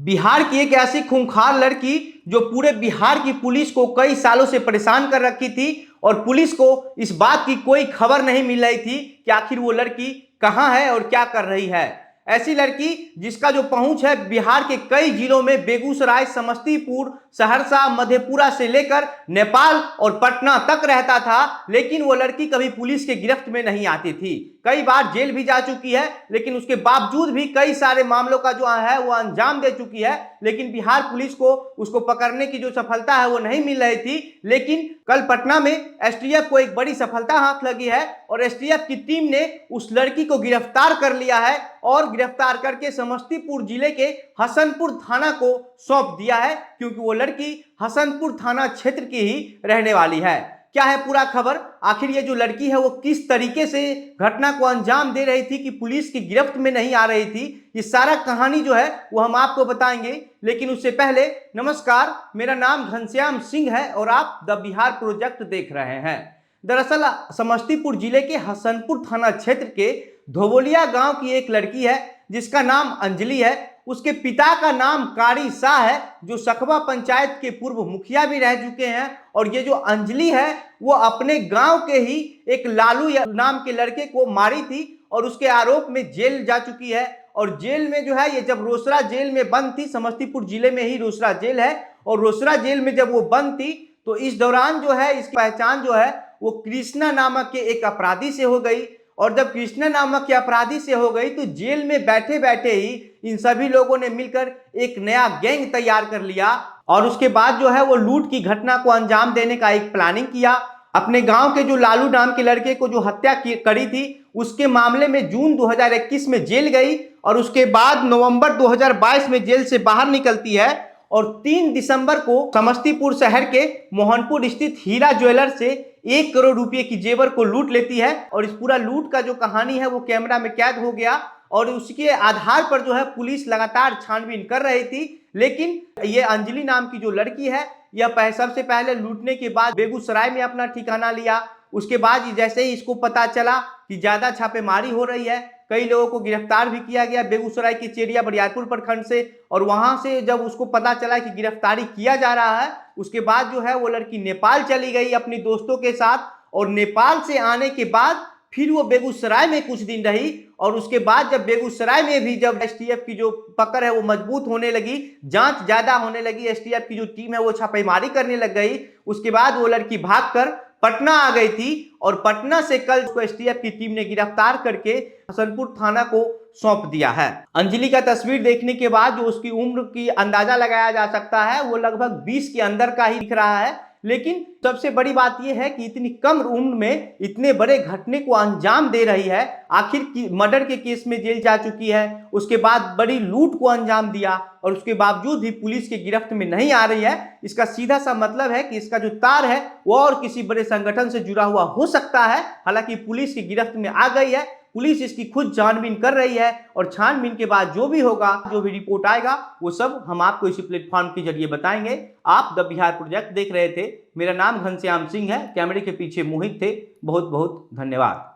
बिहार की एक ऐसी खूंखार लड़की जो पूरे बिहार की पुलिस को कई सालों से परेशान कर रखी थी और पुलिस को इस बात की कोई खबर नहीं मिल रही थी कि आखिर वो लड़की कहां है और क्या कर रही है। ऐसी लड़की जिसका जो पहुंच है बिहार के कई जिलों में, बेगूसराय, समस्तीपुर, सहरसा, मधेपुरा से लेकर नेपाल और पटना तक रहता था, लेकिन वो लड़की कभी पुलिस के गिरफ्त में नहीं आती थी। कई बार जेल भी जा चुकी है, लेकिन उसके बावजूद भी कई सारे मामलों का जो है वो अंजाम दे चुकी है, लेकिन बिहार पुलिस को उसको पकड़ने की जो सफलता है वो नहीं मिल रही थी। लेकिन कल पटना में एसटीएफ को एक बड़ी सफलता हाथ लगी है और एसटीएफ की टीम ने उस लड़की को गिरफ्तार कर लिया है और गिरफ्तार करके समस्तीपुर जिले के हसनपुर थाना को सौंप दिया है, क्योंकि वो लड़की हसनपुर थाना क्षेत्र की ही रहने वाली है। क्या है पूरा खबर, आखिर ये जो लड़की है वो किस तरीके से घटना को अंजाम दे रही थी कि पुलिस की गिरफ्त में नहीं आ रही थी, ये सारा कहानी जो है वो हम आपको बताएंगे। लेकिन उससे पहले नमस्कार, मेरा नाम घनश्याम सिंह है और आप द बिहार प्रोजेक्ट देख रहे हैं। दरअसल समस्तीपुर जिले के हसनपुर थाना क्षेत्र के धोबोलिया गांव की एक लड़की है जिसका नाम अंजलि है। उसके पिता का नाम कारी शाह है, जो सकवा पंचायत के पूर्व मुखिया भी रह चुके हैं। और ये जो अंजलि है वो अपने गांव के ही एक लालू नाम के लड़के को मारी थी और उसके आरोप में जेल जा चुकी है। और जेल में जो है, ये जब रोसड़ा जेल में बंद थी, समस्तीपुर जिले में ही रोसड़ा जेल है, और रोसड़ा जेल में जब वो बंद थी तो इस दौरान जो है इसकी पहचान जो है वो कृष्णा नामक के एक अपराधी से हो गई। और जब कृष्णा नामक के अपराधी से हो गई तो जेल में बैठे बैठे ही इन सभी लोगों ने मिलकर एक नया गैंग तैयार कर लिया और उसके बाद जो है वो लूट की घटना को अंजाम देने का एक प्लानिंग किया। अपने गांव के जो लालू नाम के लड़के को जो हत्या करी थी उसके मामले में जून 2021 में जेल गई और उसके बाद नवंबर 2022 में जेल से बाहर निकलती है और 3 दिसंबर को समस्तीपुर शहर के मोहनपुर स्थित हीरा ज्वेलर से 1 करोड़ रुपए की जेवर को लूट लेती है। और इस पूरा लूट का जो कहानी है वो कैमरा में कैद हो गया और उसके आधार पर जो है पुलिस लगातार छानबीन कर रही थी। लेकिन ये अंजलि नाम की जो लड़की है यह सबसे पहले लूटने के बाद बेगूसराय में अपना ठिकाना लिया। उसके बाद जैसे ही इसको पता चला कि ज्यादा छापेमारी हो रही है, कई लोगों को गिरफ्तार भी किया गया बेगूसराय के चेरिया बरियारपुर प्रखंड से, और वहां से जब उसको पता चला कि गिरफ्तारी किया जा रहा है, उसके बाद जो है वो लड़की नेपाल चली गई अपनी दोस्तों के साथ। और नेपाल से आने के बाद फिर वो बेगूसराय में कुछ दिन रही और उसके बाद जब बेगूसराय में भी जब एसटीएफ की जो पकड़ है वो मजबूत होने लगी, जांच ज्यादा होने लगी, एसटीएफ की जो टीम है वो छापेमारी करने लग गई, उसके बाद वो लड़की भागकर पटना आ गई थी और पटना से कल उसको एसटीएफ की टीम ने गिरफ्तार करके हसनपुर थाना को सौंप दिया है। अंजलि का तस्वीर देखने के बाद जो उसकी उम्र की अंदाजा लगाया जा सकता है वो लगभग 20 के अंदर का ही दिख रहा है। लेकिन सबसे बड़ी बात यह है कि इतनी कम उम्र में इतने बड़े घटने को अंजाम दे रही है। आखिर मर्डर के केस में जेल जा चुकी है, उसके बाद बड़ी लूट को अंजाम दिया और उसके बावजूद भी पुलिस के गिरफ्त में नहीं आ रही है। इसका सीधा सा मतलब है कि इसका जो तार है वो और किसी बड़े संगठन से जुड़ा हुआ हो सकता है। हालांकि पुलिस की गिरफ्त में आ गई है, पुलिस इसकी खुद छानबीन कर रही है और छानबीन के बाद जो भी होगा, जो भी रिपोर्ट आएगा वो सब हम आपको इसी प्लेटफॉर्म के जरिए बताएंगे। आप द बिहार प्रोजेक्ट देख रहे थे, मेरा नाम घनश्याम सिंह है, कैमरे के पीछे मोहित थे। बहुत बहुत धन्यवाद।